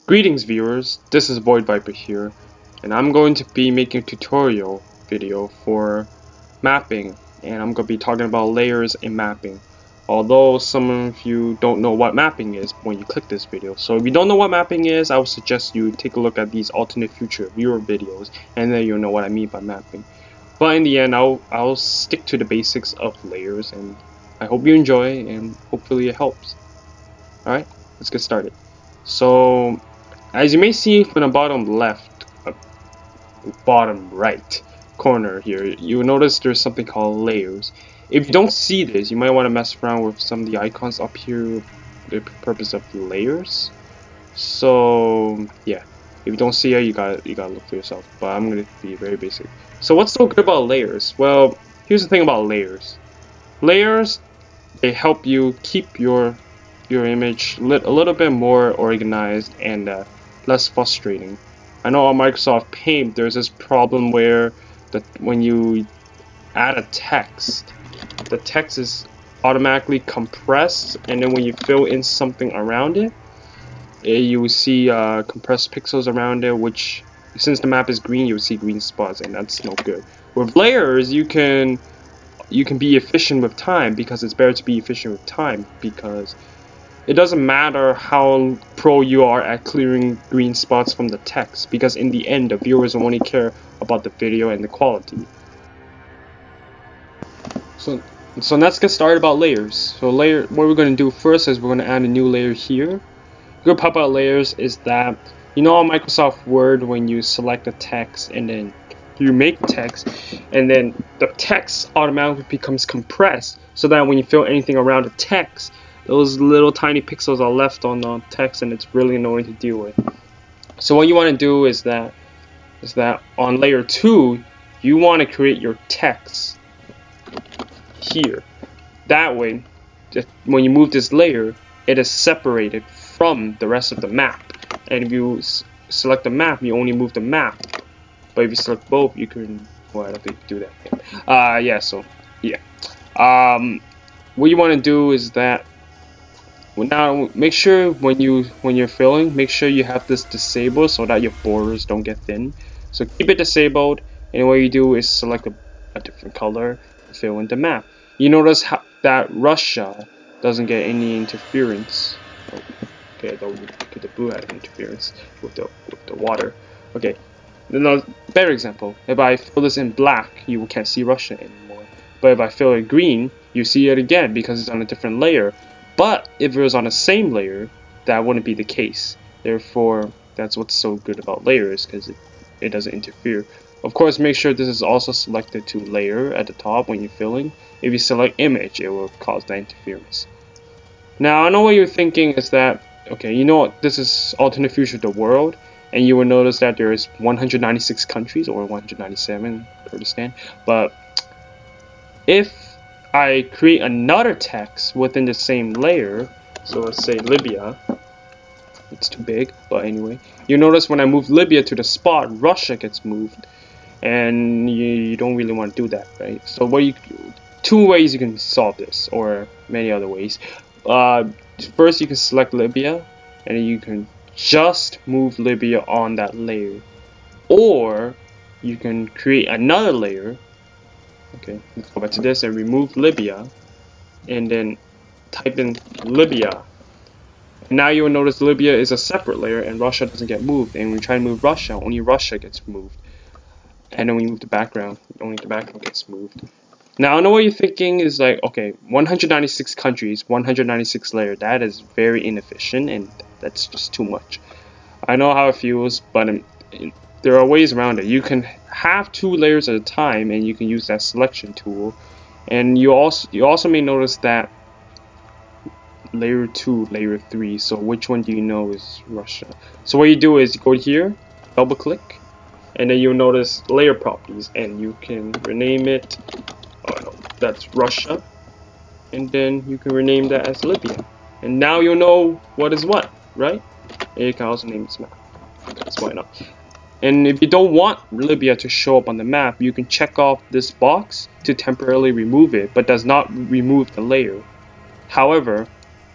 Greetings viewers, this is Void Viper here, and I'm going to be making a tutorial video for mapping, and I'm going to be talking about layers in mapping. Although some of you don't know what mapping is when you click this video, so if you don't know what mapping is, I would suggest you take a look at these alternate future viewer videos, and then you'll know what I mean by mapping. But in the end, I'll stick to the basics of layers, and I hope you enjoy, and hopefully it helps. Alright, let's get started. So, as you may see from the bottom left, bottom right corner here, you'll notice there's something called layers. If you don't see this, you might want to mess around with some of the icons up here, the purpose of layers. So yeah, if you don't see it, you gotta look for yourself. But I'm gonna be very basic. So what's so good about layers? Well, here's the thing about layers. Layers, they help you keep your image a little bit more organized and less frustrating. I know on Microsoft Paint there's this problem where when you add a text, the text is automatically compressed, and then when you fill in something around it, you will see compressed pixels around it, which since the map is green, you'll see green spots, and that's no good. With layers, you can be efficient with time, because it's better to be efficient with time, because it doesn't matter how pro you are at clearing green spots from the text, because in the end the viewers will only care about the video and the quality. So let's get started about layers. So what we're going to do first is we're going to add a new layer here. The good part about layers is that, you know, on Microsoft Word, when you select a text and then you make text, and then the text automatically becomes compressed, so that when you fill anything around the text, those little tiny pixels are left on the text, and it's really annoying to deal with. So what you want to do is that on layer 2, you want to create your text here. That way, when you move this layer, it is separated from the rest of the map. And if you select the map, you only move the map. But if you select both, you can. Well, I don't think you do that. Yeah. So yeah. What you want to do is that. Now, make sure when you're filling, make sure you have this disabled so that your borders don't get thin. So keep it disabled, and what you do is select a different color to fill in the map. You notice that Russia doesn't get any interference. Oh, okay, though the blue had interference with the water. Okay, now better example. If I fill this in black, you can't see Russia anymore. But if I fill it green, you see it again because it's on a different layer. But if it was on the same layer, that wouldn't be the case. Therefore, that's what's so good about layers, because it doesn't interfere. Of course, make sure this is also selected to layer at the top when you're filling. If you select image, it will cause that interference. Now, I know what you're thinking is that, okay, you know what, this is alternate future of the world, and you will notice that there is 196 countries, or 197, Kurdistan. But if I create another text within the same layer, so let's say Libya. It's too big, but anyway, you notice when I move Libya to the spot, Russia gets moved, and you don't really want to do that, right? So two ways you can solve this, or many other ways. First, you can select Libya, and then you can just move Libya on that layer, or you can create another layer. Okay, let's go back to this and remove Libya, and then type in Libya. Now you will notice Libya is a separate layer and Russia doesn't get moved. And when we try to move Russia, only Russia gets moved. And then we move the background, only the background gets moved. Now I know what you're thinking is like, okay, 196 countries, 196 layers, that is very inefficient, and that's just too much. I know how it feels, but there are ways around it. You can have 2 layers at a time, and you can use that selection tool. And you also may notice that layer 2, layer 3. So which one do you know is Russia? So what you do is you go here, double click, and then you'll notice layer properties, and you can rename it. Oh no, that's Russia, and then you can rename that as Libya. And now you'll know what is what, right? And you can also name this map. That's why not. And if you don't want Libya to show up on the map, you can check off this box to temporarily remove it, but does not remove the layer. However,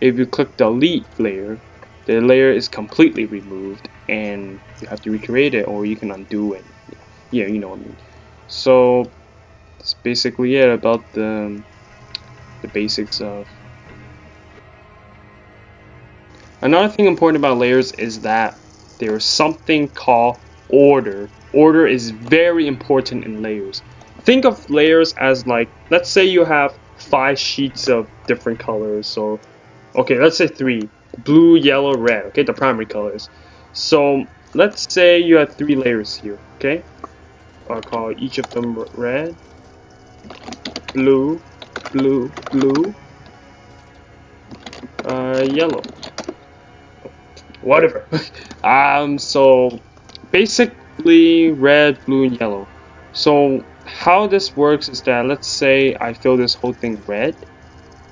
if you click delete layer, the layer is completely removed and you have to recreate it, or you can undo it. Yeah, you know what I mean. So that's basically it about the basics of. Another thing important about layers is that there's something called order. Order is very important in layers. Think of layers as, like, let's say you have 5 sheets of different colors. So okay, let's say 3: blue, yellow, red. Okay, the primary colors. So let's say you have 3 layers here. Okay, I'll call each of them red, blue, blue, blue, yellow, whatever. So basically red, blue, and yellow. So how this works is that, let's say I fill this whole thing red,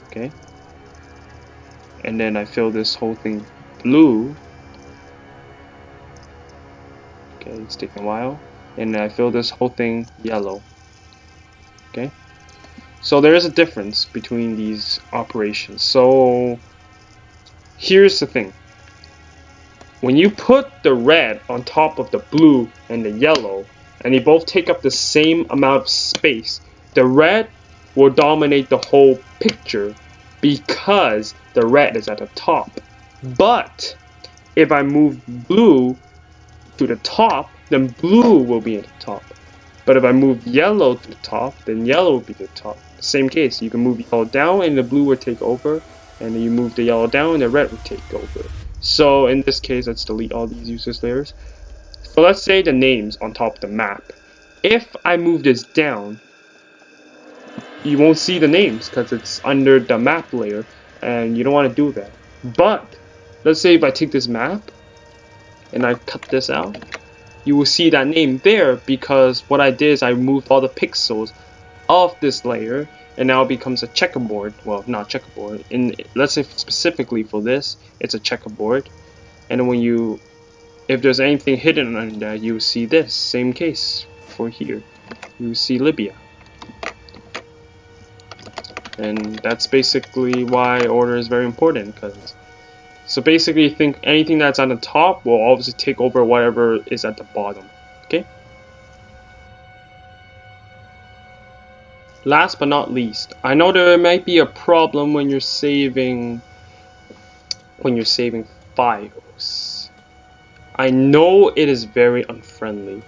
okay, and then I fill this whole thing blue. Okay, it's taking a while. And I fill this whole thing yellow. Okay, so there is a difference between these operations. So here's the thing: when you put the red on top of the blue and the yellow, and they both take up the same amount of space, the red will dominate the whole picture because the red is at the top. But if I move blue to the top, then blue will be at the top. But if I move yellow to the top, then yellow will be the top. Same case, you can move yellow down and the blue will take over, and then you move the yellow down and the red will take over. So in this case, let's delete all these useless layers. So let's say the names on top of the map. If I move this down, you won't see the names because it's under the map layer, and you don't want to do that. But let's say if I take this map and I cut this out, you will see that name there, because what I did is I moved all the pixels of this layer, and now it becomes a checkerboard. Well, not checkerboard. Let's say specifically for this, it's a checkerboard. And when if there's anything hidden under that, you will see this. Same case for here. You see Libya. And that's basically why order is very important, because so basically, think anything that's on the top will obviously take over whatever is at the bottom. Okay. Last but not least, I know there might be a problem when you're saving files. I know it is very unfriendly,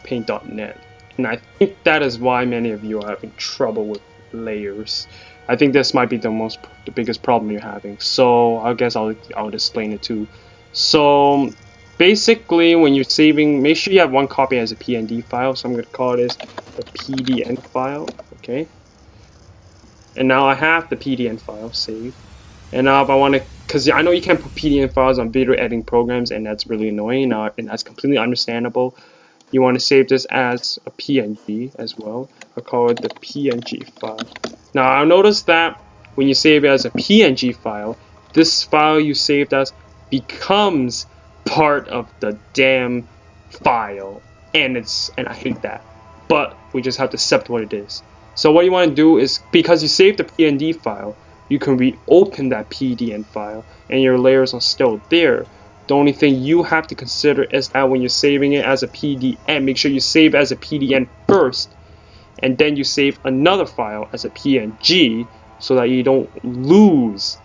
Paint.net, and I think that is why many of you are having trouble with layers. I think this might be the biggest problem you're having. So I guess I'll explain it too. So basically, when you're saving, make sure you have one copy as a PNG file. So I'm going to call this the PDN file. Okay. And now I have the PDN file saved. And now if I want to, because I know you can't put PDN files on video editing programs, and that's really annoying. And that's completely understandable. You want to save this as a PNG as well. I'll call it the PNG file. Now I'll notice that when you save it as a PNG file, this file you saved as becomes part of the damn file, and I hate that. But we just have to accept what it is. So what you want to do is, because you saved the PNG file, you can reopen that PDN file, and your layers are still there. The only thing you have to consider is that when you're saving it as a PDN, make sure you save as a PDN first, and then you save another file as a PNG so that you don't lose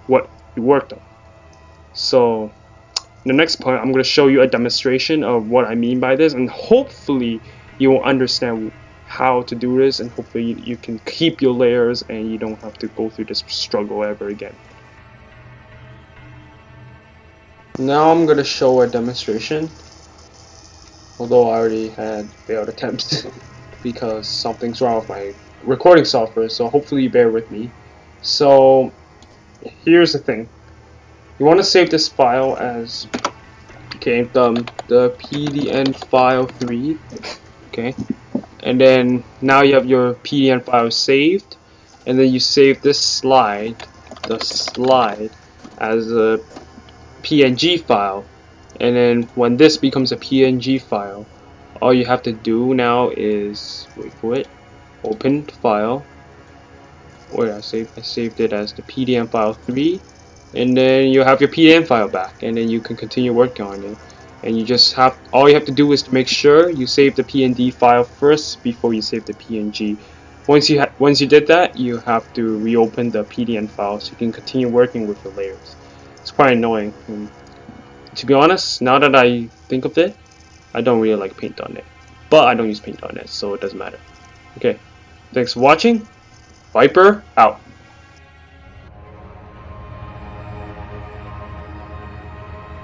what you worked on. So in the next part, I'm going to show you a demonstration of what I mean by this, and hopefully you will understand how to do this, and hopefully you can keep your layers and you don't have to go through this struggle ever again. Now I'm going to show a demonstration, although I already had failed attempts because something's wrong with my recording software, so hopefully you bear with me. So here's the thing: you want to save this file as, okay, the PDN file 3, okay, and then now you have your PDN file saved, and then you save this slide, as a PNG file, and then when this becomes a PNG file, all you have to do now is wait for it, open file. Where I saved it as the PDN file 3, and then you have your PDM file back, and then you can continue working on it. And you just have, all you have to do is to make sure you save the PNG file first before you save the PNG. Once you did that, you have to reopen the PDN file so you can continue working with the layers. It's quite annoying. And to be honest, now that I think of it, I don't really like Paint.net, but I don't use Paint.net, so it doesn't matter. Okay, thanks for watching. Viper out.